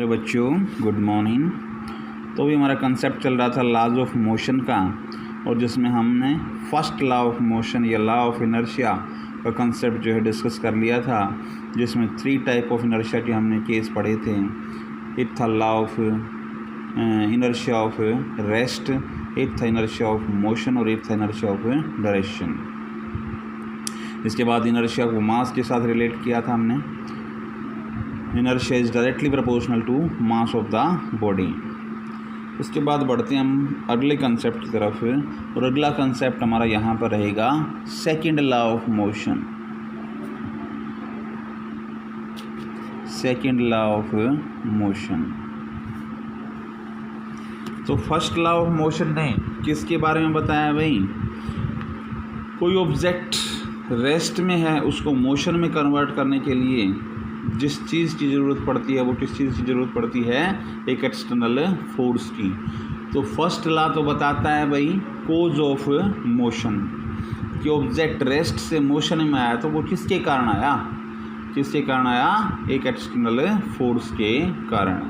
Hello बच्चों, good morning. तो भी हमारा कंसेप्ट चल रहा था लॉज ऑफ मोशन का, और जिसमें हमने फर्स्ट लॉ ऑफ मोशन या लॉ ऑफ इनर्शिया का कंसेप्ट जो है डिस्कस कर लिया था, जिसमें 3 टाइप ऑफ इनर्शिया के हमने केस पढ़े थे। एक था law of inertia of rest, एक था इनर्शिया ऑफ मोशन और एक था इनर्शिया ऑफ डायरेक्शन। इसके बाद इनर्शिया को मास के साथ रिलेट किया था हमने। Inertia is directly proportional to mass of the body. इसके बाद बढ़ते हैं हम अगले कंसेप्ट की तरफ, और अगला कंसेप्ट हमारा यहाँ पर रहेगा second law of motion. Second law of motion. तो फर्स्ट लॉ ऑफ मोशन ने किसके बारे में बताया भाई? कोई ऑब्जेक्ट रेस्ट में है, उसको मोशन में कन्वर्ट करने के लिए जिस चीज़ की ज़रूरत पड़ती है, वो किस चीज़ की ज़रूरत पड़ती है? एक एक्सटर्नल फोर्स की। तो फर्स्ट लॉ तो बताता है भाई कोज ऑफ मोशन, कि ऑब्जेक्ट रेस्ट से मोशन में आया तो वो किसके कारण आया? किसके कारण आया? एक एक्सटर्नल फोर्स के कारण।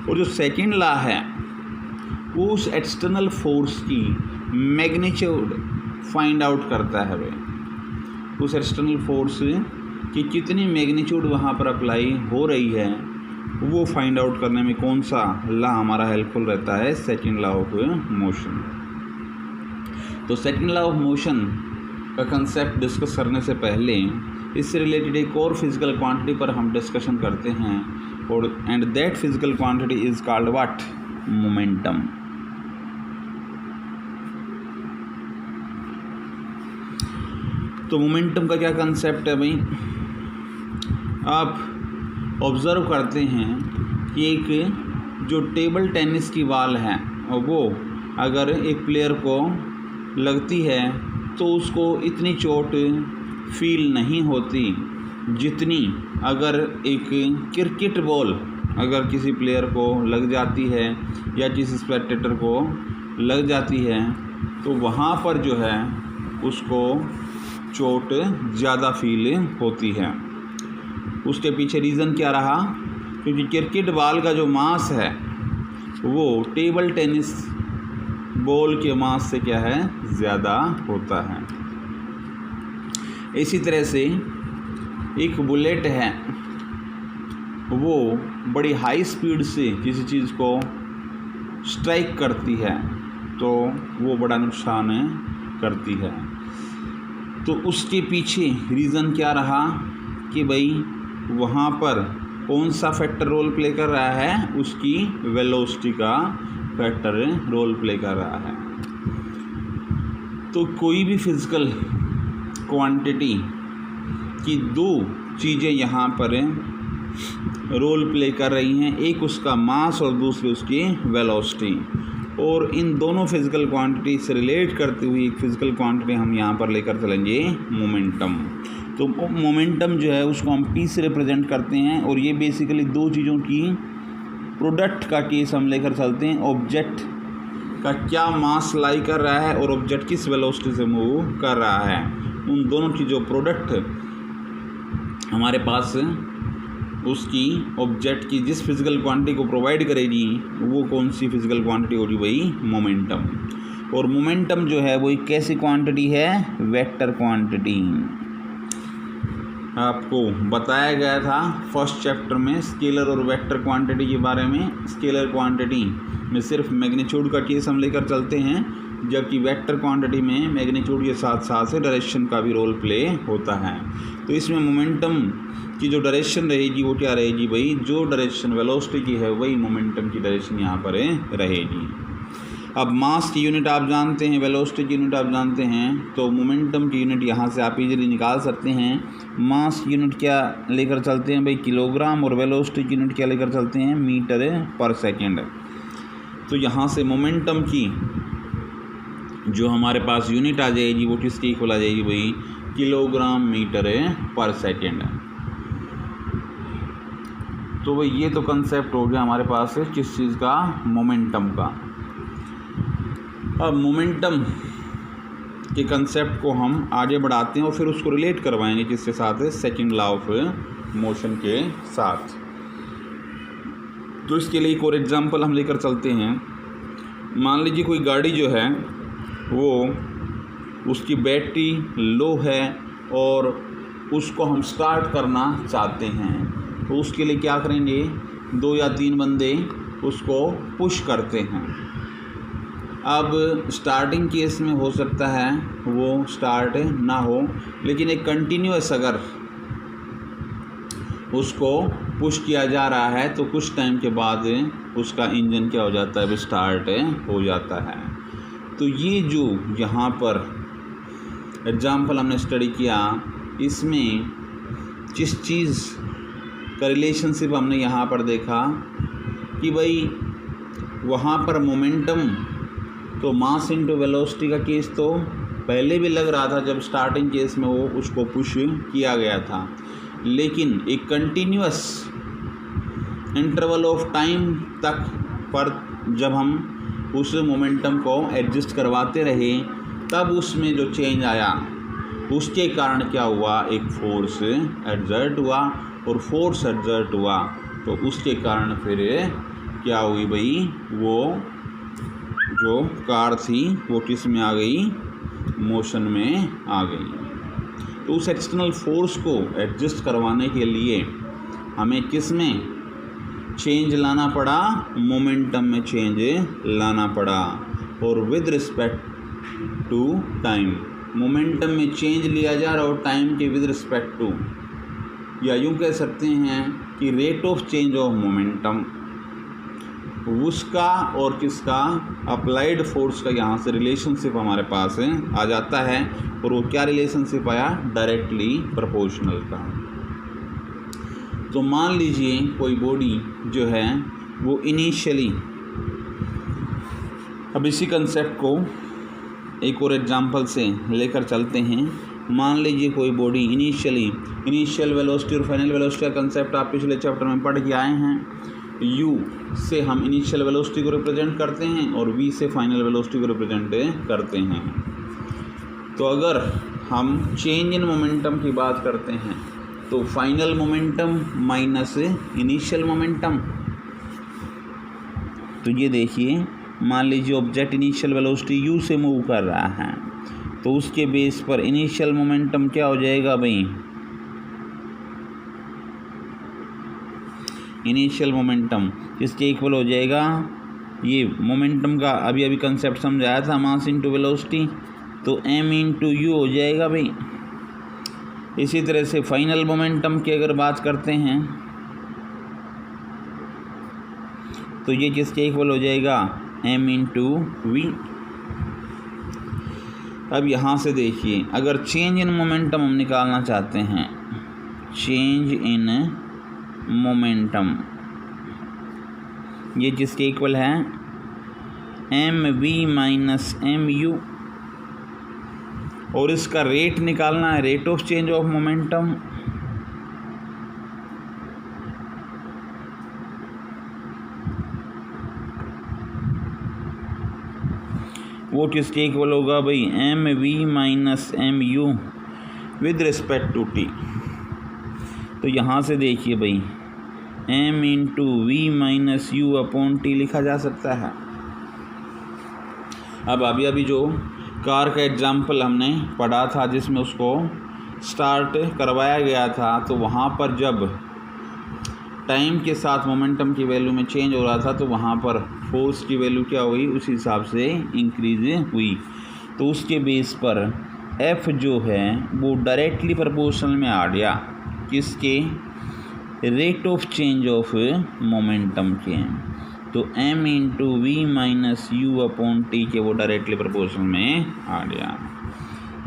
और जो सेकंड लॉ है वो उस एक्सटर्नल फोर्स की मैग्नीट्यूड फाइंड आउट करता है भाई। उस एक्सटर्नल फोर्स कि कितनी मैग्नीट्यूड वहाँ पर अप्लाई हो रही है, वो फाइंड आउट करने में कौन सा लॉ हमारा हेल्पफुल रहता है? Second law of motion. तो सेकंड लॉ ऑफ मोशन का कंसेप्ट डिस्कस करने से पहले इससे रिलेटेड एक और फिजिकल क्वांटिटी पर हम डिस्कशन करते हैं, और and that physical quantity is called what? Momentum. तो मोमेंटम का क्या कंसेप्ट है भाई? आप ऑब्ज़र्व करते हैं कि एक जो टेबल टेनिस की बॉल है, और वो अगर एक प्लेयर को लगती है तो उसको इतनी चोट फील नहीं होती जितनी अगर एक क्रिकेट बॉल अगर किसी प्लेयर को लग जाती है या किसी स्पेक्टेटर को लग जाती है, तो वहाँ पर जो है उसको चोट ज़्यादा फील होती है। उसके पीछे रीज़न क्या रहा? क्योंकि क्रिकेट बॉल का जो मास है वो टेबल टेनिस बॉल के मास से क्या है? ज़्यादा होता है। इसी तरह से एक बुलेट है, वो बड़ी हाई स्पीड से किसी चीज़ को स्ट्राइक करती है तो वो बड़ा नुकसान करती है। तो उसके पीछे रीज़न क्या रहा कि भाई वहाँ पर कौन सा फैक्टर रोल प्ले कर रहा है? उसकी वेलोसिटी का फैक्टर रोल प्ले कर रहा है। तो कोई भी फिज़िकल क्वांटिटी की 2 चीज़ें यहाँ पर रोल प्ले कर रही हैं, एक उसका मास और दूसरी उसकी वेलोसिटी। और इन दोनों फिज़िकल क्वांटिटी से रिलेट करते हुए एक फ़िज़िकल क्वांटिटी हम यहाँ पर लेकर चलेंगे, मोमेंटम। तो मोमेंटम जो है उसको हम पी से रिप्रेजेंट करते हैं, और ये बेसिकली 2 चीज़ों की प्रोडक्ट का केस हम लेकर चलते हैं। ऑब्जेक्ट का क्या मास लाई कर रहा है और ऑब्जेक्ट किस वेलोसिटी से मूव कर रहा है, उन दोनों की जो प्रोडक्ट हमारे पास उसकी ऑब्जेक्ट की जिस फिज़िकल क्वांटिटी को प्रोवाइड करेगी, वो कौन सी फिज़िकल क्वांटिटी होगी भाई? मोमेंटम। और मोमेंटम जो है वो एक कैसी क्वांटिटी है? Vector quantity. आपको बताया गया था फर्स्ट चैप्टर में स्केलर और वेक्टर क्वांटिटी के बारे में। स्केलर क्वांटिटी में सिर्फ मैग्नीट्यूड का केस हम लेकर चलते हैं, जबकि वेक्टर क्वांटिटी में मैग्नीट्यूड के साथ साथ डायरेक्शन का भी रोल प्ले होता है। तो इसमें मोमेंटम की जो डायरेक्शन रहेगी वो क्या रहेगी भाई? जो डायरेक्शन वेलोसिटी की है वही मोमेंटम की डायरेक्शन यहाँ पर रहेगी। अब मास की यूनिट आप जानते हैं, वेलोसिटी की यूनिट आप जानते हैं, तो मोमेंटम की यूनिट यहाँ से आप इजीली निकाल सकते हैं। मास की यूनिट क्या लेकर चलते हैं भाई? किलोग्राम। और वेलोसिटी की यूनिट क्या लेकर चलते हैं? मीटर पर सेकेंड। तो यहाँ से मोमेंटम की जो हमारे पास यूनिट आ जाएगी वो किसकी इक्वल आ जाएगी भाई? किलोग्राम मीटर पर सेकेंड। तो भाई ये तो कंसेप्ट हो गया हमारे पास किस चीज़ का? मोमेंटम का। अब मोमेंटम के कंसेप्ट को हम आगे बढ़ाते हैं और फिर उसको रिलेट करवाएंगे किसके साथ? सेकंड लॉ ऑफ मोशन के साथ। तो इसके लिए एक और एग्जांपल हम लेकर चलते हैं। मान लीजिए कोई गाड़ी जो है वो उसकी बैटरी लो है और उसको हम स्टार्ट करना चाहते हैं, तो उसके लिए क्या करेंगे, 2 या 3 बंदे उसको पुश करते हैं। अब स्टार्टिंग केस में हो सकता है वो स्टार्ट ना हो, लेकिन एक कंटिन्यूअस अगर उसको पुश किया जा रहा है तो कुछ टाइम के बाद उसका इंजन क्या हो जाता है, स्टार्ट हो जाता है। तो ये जो यहाँ पर एग्जाम्पल हमने स्टडी किया, इसमें जिस चीज़ का रिलेशनशिप हमने यहाँ पर देखा कि भाई वहाँ पर मोमेंटम तो मास इनटू वेलोसिटी का केस तो पहले भी लग रहा था जब स्टार्टिंग केस में वो उसको पुश किया गया था, लेकिन एक कंटिन्यूअस इंटरवल ऑफ टाइम तक पर जब हम उस मोमेंटम को एडजस्ट करवाते रहे तब उसमें जो चेंज आया उसके कारण क्या हुआ, एक फोर्स एग्जर्ट हुआ, और फोर्स एग्जर्ट हुआ तो उसके कारण फिर क्या हुई भाई, वो जो कार थी वो किस में आ गई, मोशन में आ गई। तो उस एक्सटर्नल फोर्स को एडजस्ट करवाने के लिए हमें किस में चेंज लाना पड़ा, मोमेंटम में चेंज लाना पड़ा, और with respect to time. Momentum में चेंज लिया जा रहा और टाइम के विद रिस्पेक्ट टू, या यूँ कह सकते हैं कि rate of change of momentum, उसका और किसका, अप्लाइड फोर्स का यहाँ से रिलेशनशिप हमारे पास आ जाता है। और वो क्या रिलेशनशिप आया, डायरेक्टली प्रोपोर्शनल का। तो मान लीजिए कोई बॉडी जो है वो इनिशियली, अब इसी कंसेप्ट को एक और एग्जांपल से लेकर चलते हैं। मान लीजिए कोई बॉडी इनिशियल वेलोसिटी और फाइनल वेलोसिटी का कंसेप्ट आप पिछले चैप्टर में पढ़ के आए हैं। u से हम इनिशियल वेलोसिटी को रिप्रेजेंट करते हैं और v से फाइनल वेलोसिटी को रिप्रेजेंट करते हैं। तो अगर हम चेंज इन मोमेंटम की बात करते हैं तो final momentum minus initial momentum. तो ये देखिए, मान लीजिए ऑब्जेक्ट इनिशियल वेलोसिटी u से मूव कर रहा है तो उसके बेस पर इनिशियल मोमेंटम क्या हो जाएगा भाई, इनिशियल मोमेंटम इसके इक्वल हो जाएगा, ये मोमेंटम का अभी अभी कंसेप्ट समझाया था, मास इनटू वेलोसिटी, तो m इंटू यू हो जाएगा भाई। इसी तरह से फाइनल मोमेंटम की अगर बात करते हैं तो ये किसके इक्वल हो जाएगा, m इंटू वी। अब यहाँ से देखिए, अगर चेंज इन मोमेंटम हम निकालना चाहते हैं, चेंज इन मोमेंटम ये किसके इक्वल है, M V minus M U, और इसका रेट निकालना है, rate of change of momentum. वो किसके इक्वल होगा भाई, M V minus M U with respect to T. तो यहाँ से देखिए भाई, m into V minus U upon T लिखा जा सकता है। अब अभी जो कार का एग्जाम्पल हमने पढ़ा था जिसमें उसको स्टार्ट करवाया गया था, तो वहाँ पर जब टाइम के साथ मोमेंटम की वैल्यू में चेंज हो रहा था तो वहाँ पर फोर्स की वैल्यू क्या हुई, उस हिसाब से इंक्रीज हुई। तो उसके बेस पर F जो है वो डायरेक्टली प्रोपोर्शनल में आ गया किसके, rate of change of momentum के। तो m into V minus U upon T के वो डायरेक्टली प्रोपोर्शनल में आ गया।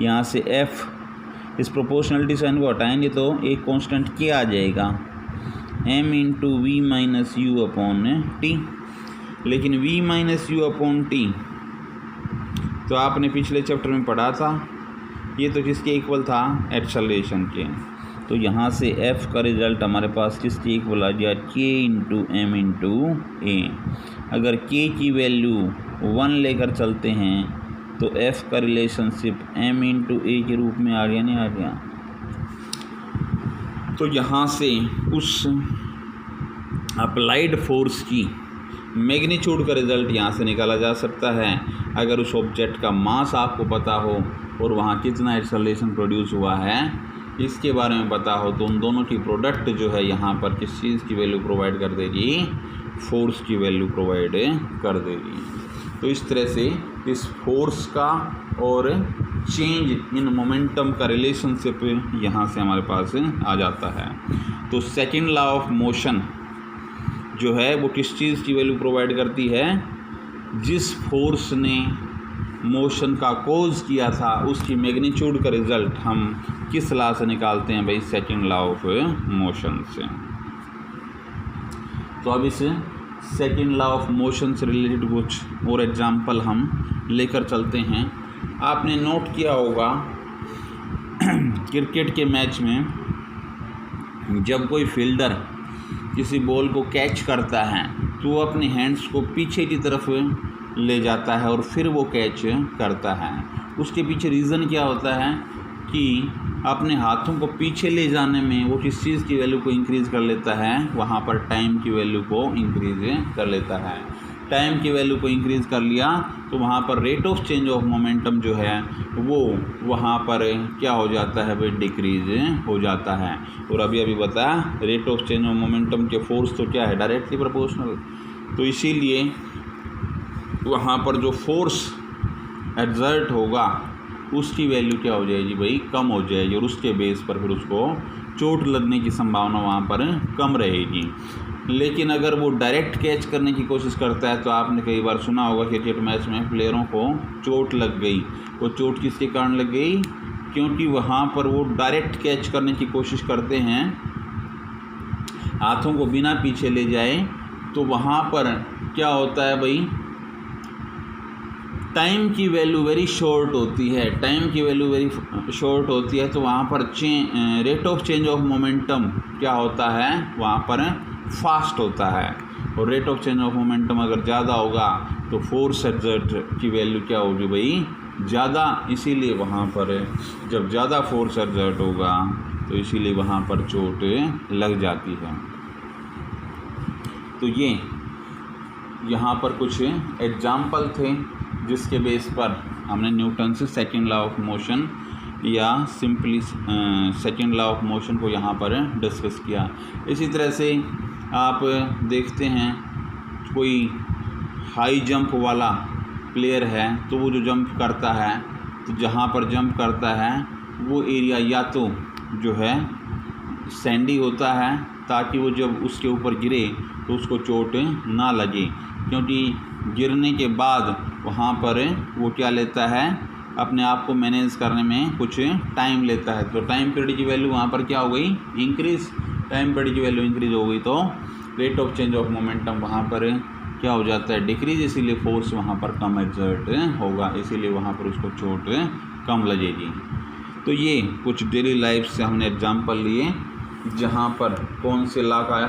यहाँ से F इस प्रोपोर्शनलिटी साइन को हटाएंगे तो एक कांस्टेंट k आ जाएगा, m into V minus U upon T. लेकिन v minus U upon T तो आपने पिछले चैप्टर में पढ़ा था, ये तो किसके इक्वल था, एक्सेलरेशन के। तो यहाँ से f का रिज़ल्ट हमारे पास किसके इक्वल आ गया, k इंटू एम इंटू ए। अगर k की वैल्यू 1 लेकर चलते हैं तो f का रिलेशनशिप m इंटू ए के रूप में आ गया, नहीं आ गया। तो यहाँ से उस अप्लाइड फोर्स की मैग्नीट्यूड का रिज़ल्ट यहाँ से निकाला जा सकता है। अगर उस ऑब्जेक्ट का मास आपको पता हो और वहाँ कितना एक्सेलरेशन प्रोड्यूस हुआ है इसके बारे में पता हो, तो उन दोनों की प्रोडक्ट जो है यहाँ पर किस चीज़ की वैल्यू प्रोवाइड कर देगी, फोर्स की वैल्यू प्रोवाइड कर देगी। तो इस तरह से इस फोर्स का और चेंज इन मोमेंटम का रिलेशनशिप यहाँ से हमारे पास आ जाता है। तो सेकंड लॉ ऑफ मोशन जो है वो किस चीज़ की वैल्यू प्रोवाइड करती है, जिस फोर्स ने मोशन का कोज किया था उसकी मैग्नीट्यूड का रिज़ल्ट हम किस लॉ से निकालते हैं भाई, सेकंड लॉ ऑफ मोशन से। तो अब इस सेकंड लॉ ऑफ मोशन से रिलेटेड कुछ और एग्जांपल हम लेकर चलते हैं। आपने नोट किया होगा क्रिकेट के मैच में जब कोई फील्डर किसी बॉल को कैच करता है तो वो अपने हैंड्स को पीछे की तरफ ले जाता है और फिर वो कैच करता है। उसके पीछे रीज़न क्या होता है कि अपने हाथों को पीछे ले जाने में वो किस चीज़ की वैल्यू को इंक्रीज़ कर लेता है, वहाँ पर टाइम की वैल्यू को इंक्रीज़ कर लेता है। टाइम की वैल्यू को इंक्रीज़ कर लिया तो वहाँ पर rate of change of momentum जो है वो वहाँ पर क्या हो जाता है भाई, डिक्रीज हो जाता है। और अभी बताया rate of change of momentum के फोर्स तो क्या है, डायरेक्टली प्रोपोर्शनल। तो इसीलिए वहाँ पर जो फोर्स एक्सर्ट होगा उसकी वैल्यू क्या हो जाएगी भाई, कम हो जाएगी, और उसके बेस पर फिर उसको चोट लगने की संभावना वहाँ पर कम रहेगी। लेकिन अगर वो डायरेक्ट कैच करने की कोशिश करता है तो आपने कई बार सुना होगा क्रिकेट मैच में प्लेयरों को चोट लग गई। वो चोट किसके कारण लग गई, क्योंकि वहाँ पर वो डायरेक्ट कैच करने की कोशिश करते हैं, हाथों को बिना पीछे ले जाए, तो वहाँ पर क्या होता है भाई, टाइम की वैल्यू वेरी शॉर्ट होती है। टाइम की वैल्यू वेरी शॉर्ट होती है तो वहाँ पर rate of change of momentum क्या होता है, वहाँ पर फास्ट होता है। और rate of change of momentum अगर ज़्यादा होगा तो फोर्स एक्सर्ट की वैल्यू क्या होगी भाई, ज़्यादा। इसीलिए वहाँ पर जब ज़्यादा फोर्स एक्सर्ट होगा तो इसीलिए वहाँ पर चोट लग जाती है। तो ये यहाँ पर कुछ एग्जाम्पल थे जिसके बेस पर हमने न्यूटन से सेकंड लॉ ऑफ मोशन या simply second law of motion को यहाँ पर डिस्कस किया। इसी तरह से आप देखते हैं कोई हाई जंप वाला प्लेयर है तो वो जो जंप करता है तो जहाँ पर जंप करता है वो एरिया या तो जो है सैंडी होता है ताकि वो जब उसके ऊपर गिरे तो उसको चोट ना लगे, क्योंकि गिरने के बाद वहाँ पर वो क्या लेता है, अपने आप को मैनेज करने में कुछ टाइम लेता है। तो टाइम पीरियड की वैल्यू वहाँ पर क्या हो गई, इंक्रीज़। टाइम पीरियड की वैल्यू इंक्रीज़ हो गई तो rate of change of momentum वहाँ पर क्या हो जाता है, डिक्रीज। इसीलिए फोर्स वहाँ पर कम एक्सर्ट होगा, इसीलिए वहाँ पर उसको चोट कम लगेगी। तो ये कुछ डेली लाइफ से हमने एग्जांपल लिए जहाँ पर कौन से लॉ का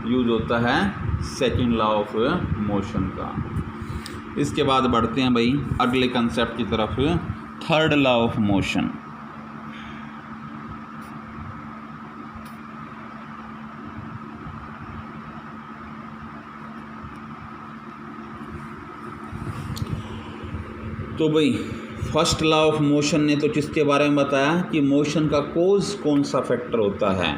यूज़ होता है, सेकंड लॉ ऑफ मोशन का। इसके बाद बढ़ते हैं भाई अगले कंसेप्ट की तरफ, थर्ड लॉ ऑफ मोशन। तो भाई फर्स्ट लॉ ऑफ मोशन ने तो किसके बारे में बताया कि मोशन का कोज कौन सा फैक्टर होता है,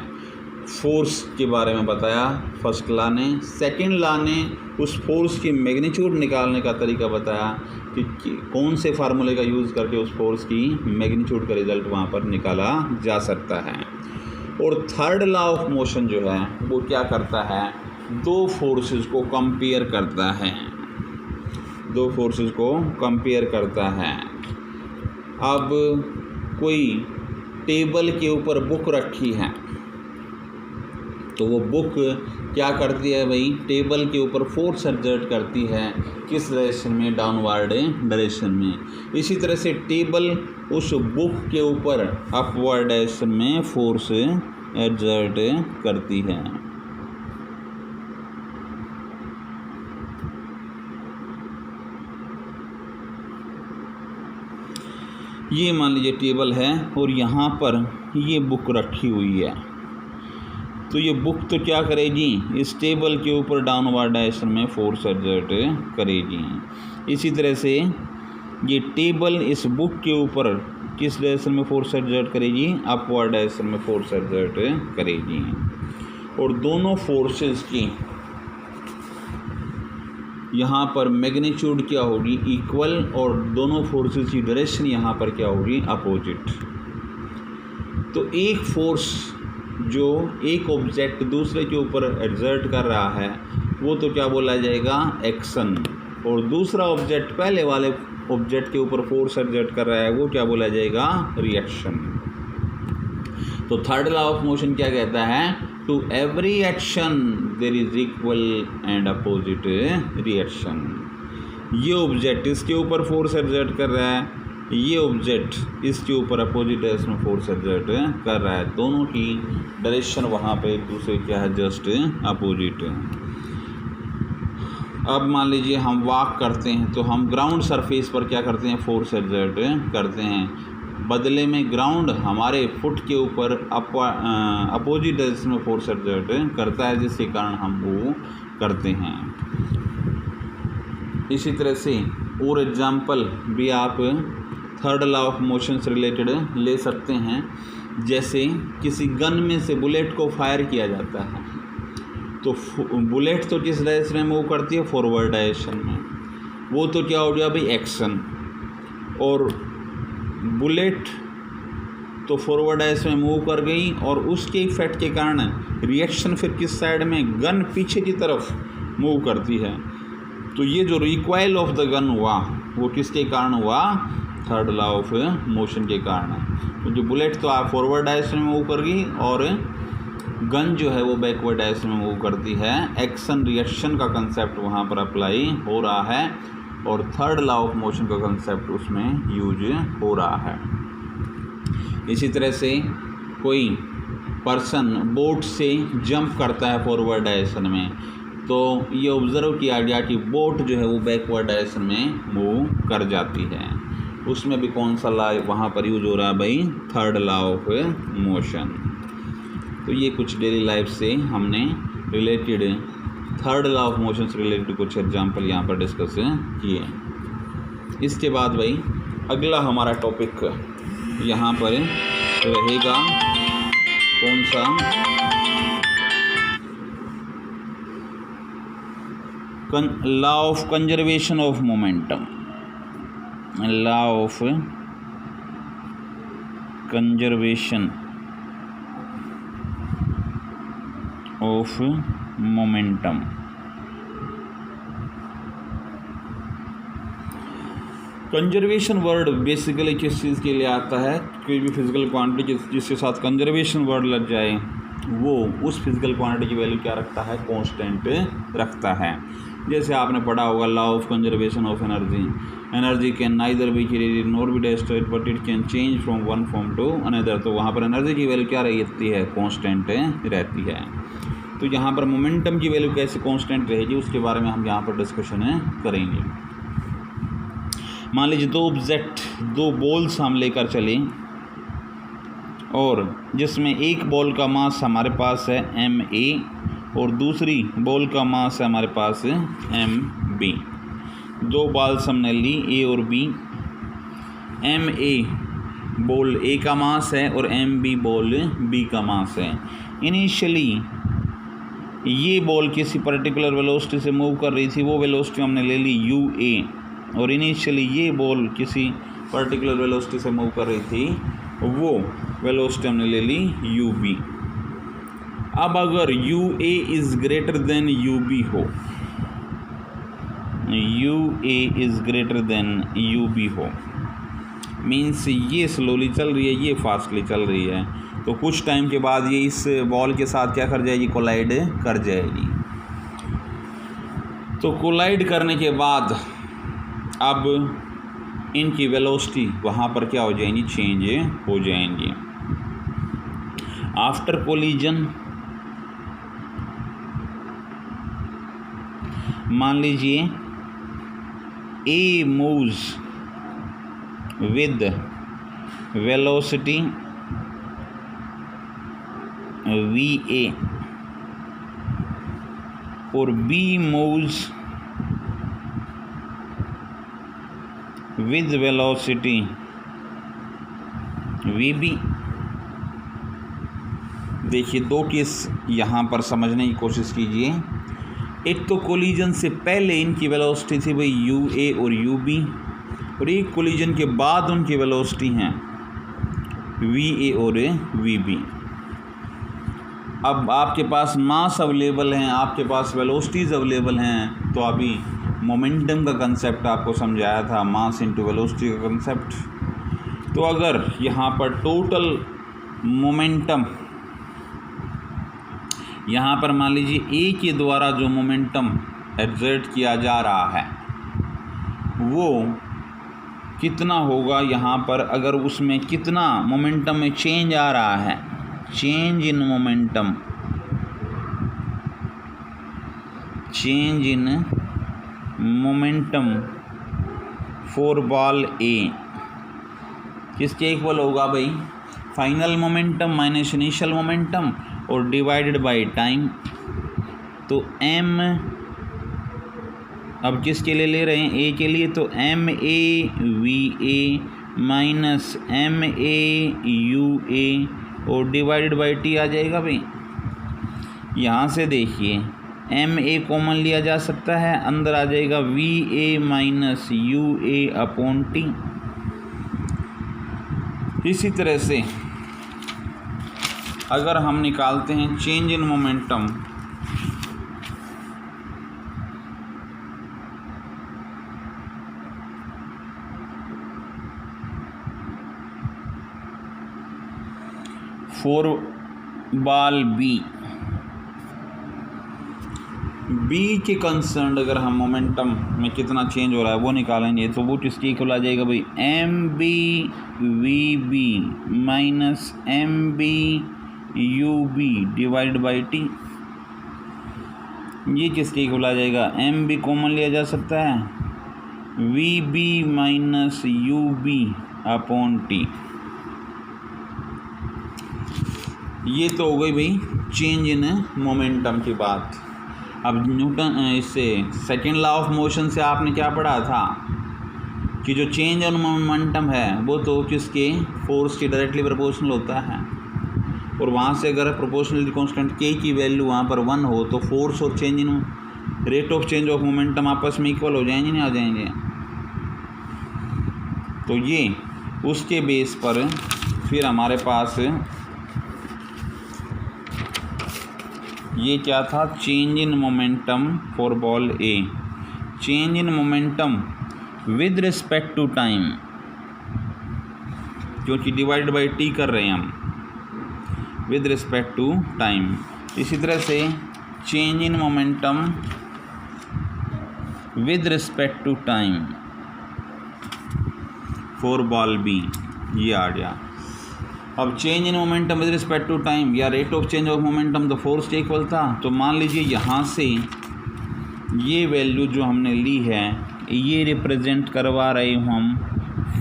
फोर्स के बारे में बताया फर्स्ट लॉ ने। सेकंड लॉ ने उस फोर्स की मैग्नीट्यूड निकालने का तरीका बताया कि कौन से फार्मूले का यूज़ करके उस फोर्स की मैग्नीट्यूड का रिज़ल्ट वहाँ पर निकाला जा सकता है। और थर्ड लॉ ऑफ मोशन जो है वो क्या करता है, दो फोर्सेस को कंपेयर करता है, दो फोर्सेस को कंपेयर करता है। अब कोई टेबल के ऊपर बुक रखी है तो वो बुक क्या करती है भाई, टेबल के ऊपर फोर्स एक्सर्ट करती है, किस डायरेक्शन में, डाउनवर्ड डायरेक्शन में। इसी तरह से टेबल उस बुक के ऊपर अपवर्ड डायरेक्शन में फोर्स एक्सर्ट करती है। ये मान लीजिए टेबल है और यहाँ पर ये बुक रखी हुई है, तो ये बुक तो क्या करेगी, इस टेबल के ऊपर डाउनवर्ड डायरेक्शन में फोर्स एक्सर्ट करेगी। इसी तरह से ये टेबल इस बुक के ऊपर किस डायरेक्शन में फोर्स एक्सर्ट करेगी, अपवर्ड डायरेक्शन में फोर्स एक्सर्ट करेगी। और दोनों फोर्सेस की यहाँ पर मैग्नीट्यूड क्या होगी, इक्वल, और दोनों फोर्सेस की डायरेक्शन यहाँ पर क्या होगी, अपोजिट। तो एक फोर्स जो एक ऑब्जेक्ट दूसरे के ऊपर एक्सर्ट कर रहा है वो तो क्या बोला जाएगा, एक्शन, और दूसरा ऑब्जेक्ट पहले वाले ऑब्जेक्ट के ऊपर फोर्स एक्सर्ट कर रहा है वो क्या बोला जाएगा, रिएक्शन। तो थर्ड लॉ ऑफ मोशन क्या कहता है, to every action there is equal and opposite reaction. ये ऑब्जेक्ट इसके ऊपर फोर्स एक्सर्ट कर रहा है, ये ऑब्जेक्ट इसके ऊपर अपोजिट डायरेक्शन में फोर्स एक्सर्ट कर रहा है, दोनों की डायरेक्शन वहाँ पे एक दूसरे क्या है, जस्ट अपोजिट। अब मान लीजिए हम वॉक करते हैं तो हम ग्राउंड सरफेस पर क्या करते हैं, फोर्स एक्सर्ट करते हैं, बदले में ग्राउंड हमारे फुट के ऊपर अपोजिट डायरेक्शन में फोर्स एक्सर्ट करता है, जिसके कारण हम वो करते हैं। इसी तरह से और एग्जाम्पल भी आप थर्ड लॉ ऑफ मोशन से रिलेटेड ले सकते हैं। जैसे किसी गन में से बुलेट को फायर किया जाता है तो बुलेट तो किस डायरेक्शन में मूव करती है, फॉरवर्ड डायरेक्शन में, वो तो क्या हो गया भाई, एक्शन। और बुलेट तो फॉरवर्ड डायरेक्शन में मूव कर गई और उसके इफेक्ट के कारण रिएक्शन फिर किस साइड में, गन पीछे की तरफ मूव करती है। तो ये जो रिकॉइल ऑफ द गन हुआ वो किसके कारण हुआ, थर्ड लॉ ऑफ मोशन के कारण। तो जो बुलेट तो आप फॉरवर्ड डायरेक्शन में मूव कर गई और गन जो है वो बैकवर्ड डायरेक्शन में मूव करती है। एक्शन रिएक्शन का कंसेप्ट वहाँ पर अप्लाई हो रहा है और थर्ड लॉ ऑफ मोशन का कंसेप्ट उसमें यूज हो रहा है। इसी तरह से कोई पर्सन बोट से जंप करता है फॉरवर्ड डायरेक्शन में, तो ये ऑब्ज़र्व किया गया कि बोट जो है वो बैकवर्ड डायरेक्शन में मूव कर जाती है। उसमें भी कौन सा लॉ वहाँ पर यूज हो रहा है भाई, थर्ड लॉ ऑफ मोशन। तो ये कुछ डेली लाइफ से हमने related third law of motion से रिलेटेड कुछ एग्जांपल यहाँ पर डिस्कस किए। इसके बाद भाई अगला हमारा टॉपिक यहाँ पर रहेगा कौन सा, law of conservation of momentum. Law of conservation of momentum. Conservation word basically किस चीज़ के लिए आता है, कोई भी फिजिकल क्वांटिटी जिसके साथ कंजर्वेशन वर्ड लग जाए वो उस फिजिकल क्वांटिटी की वैल्यू क्या रखता है, कांस्टेंट रखता है। जैसे आपने पढ़ा होगा law of conservation of energy, energy can neither be created nor be destroyed but it can change from one form to another. तो वहाँ पर एनर्जी की वैल्यू क्या रहती है, कांस्टेंट रहती है। तो यहाँ पर मोमेंटम की वैल्यू कैसे कांस्टेंट रहेगी उसके बारे में हम यहाँ पर डिस्कशन करेंगे। मान लीजिए दो बॉल्स हम लेकर चलें और जिसमें एक बॉल का मास हमारे पास है ma और दूसरी बॉल का मास है हमारे पास mb। दो बॉल्स हमने ली a और b। ma बॉल a का मास है और mb बॉल b का मास है। इनिशियली ये बॉल किसी पर्टिकुलर वेलोसिटी से मूव कर रही थी, वो वेलोसिटी हमने ले ली uA, और इनिशियली ये बॉल किसी पर्टिकुलर वेलोसिटी से मूव कर रही थी, वो वेलोसिटी हमने ले ली ub। अब अगर ua is greater than ub हो, ua is greater than ub हो, मीन्स ये स्लोली चल रही है, ये फास्टली चल रही है, तो कुछ टाइम के बाद ये इस बॉल के साथ क्या कर जाएगी, कोलाइड कर जाएगी। तो कोलाइड करने के बाद अब इनकी वेलोसिटी वहाँ पर क्या हो जाएंगी, चेंज हो जाएंगी। आफ्टर कोलिजन मान लीजिए A moves with velocity VA और B moves with velocity VB। देखिए दो केस यहाँ पर समझने की कोशिश कीजिए। एक तो कोलिजन से पहले इनकी वेलोसिटी थी भाई UA और UB, और एक कोलिजन के बाद उनकी वेलोसिटी हैं VA और VB। अब आपके पास मास अवेलेबल हैं, आपके पास वेलोसिटीज़ अवेलेबल हैं, तो अभी मोमेंटम का कंसेप्ट आपको समझाया था, मास इनटू वेलोसिटी का कंसेप्ट। तो अगर यहाँ पर टोटल मोमेंटम, यहाँ पर मान लीजिए A के द्वारा जो मोमेंटम एक्सर्ट किया जा रहा है वो कितना होगा, यहाँ पर अगर उसमें कितना मोमेंटम में चेंज आ रहा है, change in momentum, change in momentum for ball A किसके इक्वल होगा भाई, final momentum minus initial momentum और डिवाइडेड बाय टाइम। तो m अब किसके लिए ले रहे हैं, A के लिए, तो MAVA माइनस MAUA और डिवाइडेड बाय T आ जाएगा भाई। यहाँ से देखिए MA कॉमन लिया जा सकता है, अंदर आ जाएगा VA minus UA upon T। इसी तरह से अगर हम निकालते हैं change in momentum for ball B के कंसर्न अगर हम मोमेंटम में कितना चेंज हो रहा है वो निकालेंगे, तो वो किसके इक्वल आ जाएगा भाई, MBVB minus MBUB divide by T। ये किसके इक्वल आ जाएगा, MB कॉमन लिया जा सकता है, VB minus UB upon T। ये तो हो गई भाई चेंज इन मोमेंटम की बात। अब न्यूटन इससे सेकेंड लॉ ऑफ मोशन से आपने क्या पढ़ा था कि जो चेंज इन मोमेंटम है वो तो किसके, फोर्स के डायरेक्टली प्रोपोर्शनल होता है, और वहाँ से अगर प्रोपोर्शनल कांस्टेंट k की वैल्यू वहाँ पर 1 हो तो फोर्स और change in rate of change of momentum आपस में इक्वल हो जाएंगे, नहीं आ जाएंगे। तो ये उसके बेस पर फिर हमारे पास ये क्या था, change in momentum for ball A, change in momentum with respect to time, क्योंकि डिवाइड बाई T कर रहे हैं हम, विद रिस्पेक्ट टू टाइम। इसी तरह से change in momentum with respect to time for ball B, ये आ गया। अब change in momentum with respect to time या rate of change of momentum तो फोर्स के इक्वल था। तो मान लीजिए यहाँ से ये वैल्यू जो हमने ली है ये रिप्रेजेंट करवा रहे हूँ हम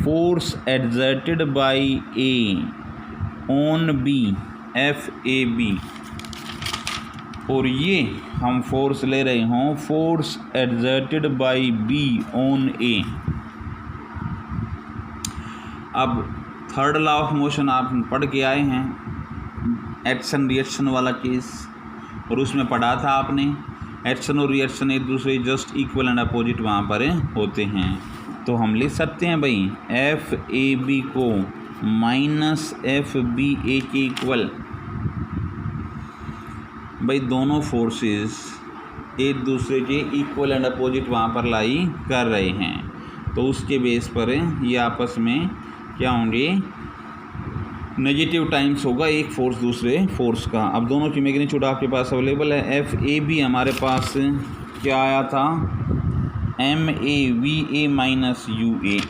force exerted by A on B FAB, और ये हम फोर्स ले रहे हों force exerted by B on A। अब थर्ड लॉ ऑफ मोशन आप पढ़ के आए हैं, एक्शन रिएक्शन वाला केस, और उसमें पढ़ा था आपने एक्शन और रिएक्शन एक दूसरे जस्ट इक्वल एंड अपोजिट वहाँ पर होते हैं। तो हम लिख सकते हैं भाई FAB को माइनस FBA के इक्वल। भाई दोनों फोर्सेस एक दूसरे के इक्वल एंड अपोजिट वहाँ पर लाई कर रहे हैं, तो उसके बेस पर ये आपस में क्या होंगे, नेगेटिव टाइम्स होगा एक फोर्स दूसरे फोर्स का। अब दोनों की मैग्नीट्यूड आपके पास अवेलेबल है। FAB हमारे पास क्या आया था, MAVA minus UA,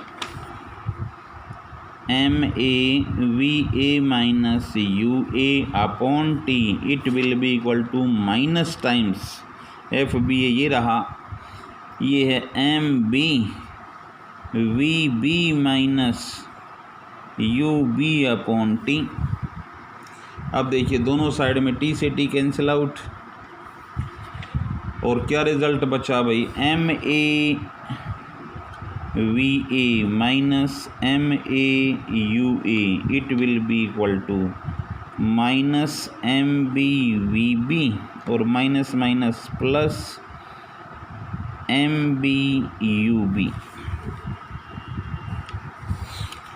MAVA minus UA upon T, it will be equal to minus times FBA, ये रहा, ये है MBVB minus UB upon T। अब देखिए दोनों साइड में T से T कैंसिल आउट, और क्या रिज़ल्ट बचा भाई, MAVA minus MAUA it will be equal to minus MBVB और माइनस माइनस प्लस MBUB।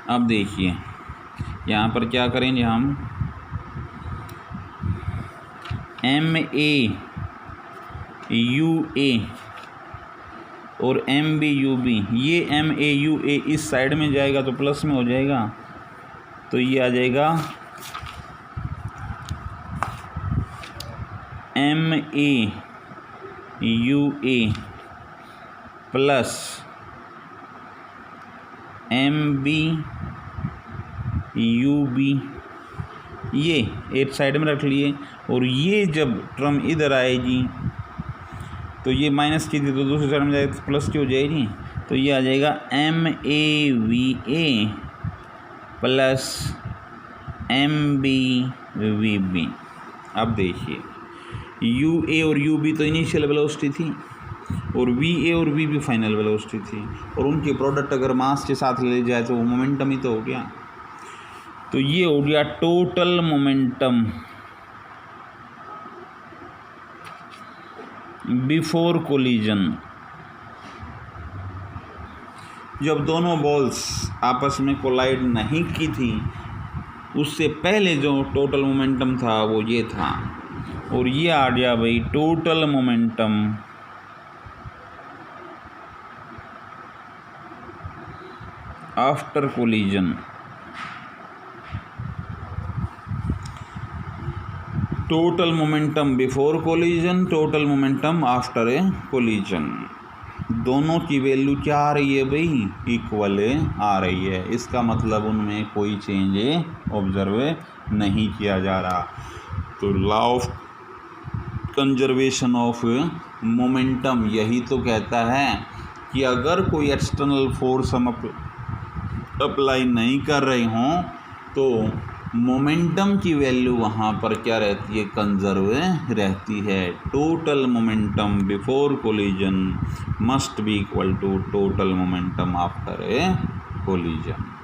अब देखिए यहाँ पर क्या करेंगे हम, MAUA और MBUB, ये MAUA इस साइड में जाएगा तो प्लस में हो जाएगा, तो ये आ जाएगा MAUA प्लस MBUB, ये एक साइड में रख लिए। और ये जब टर्म इधर आएगी तो ये माइनस की थी तो दूसरी साइड में जाएगी तो प्लस की हो जाएगी, तो ये आ जाएगा MAVA प्लस MBVB। अब देखिए UA और UB तो इनिशियल वेलोसिटी थी और VA और VB फाइनल वेलोसिटी थी, और उनके प्रोडक्ट अगर मास के साथ ले जाए तो वो मोमेंटम ही तो हो गया। तो ये हो गया टोटल मोमेंटम बिफोर कोलिजन। जब दोनों बॉल्स आपस में कोलाइड नहीं की थी उससे पहले जो टोटल मोमेंटम था वो ये था, और ये आ गया भाई total momentum after collision. Total momentum before collision, total momentum after a collision, दोनों की वैल्यू क्या आ रही है भाई, इक्वल आ रही है। इसका मतलब उनमें कोई चेंज ऑब्जर्व नहीं किया जा रहा। तो law of conservation of momentum यही तो कहता है कि अगर कोई एक्सटर्नल फोर्स हम अप्लाई नहीं कर रहे हों तो मोमेंटम की वैल्यू वहाँ पर क्या रहती है, कंजर्व रहती है। Total momentum before collision must be equal to total momentum after a collision.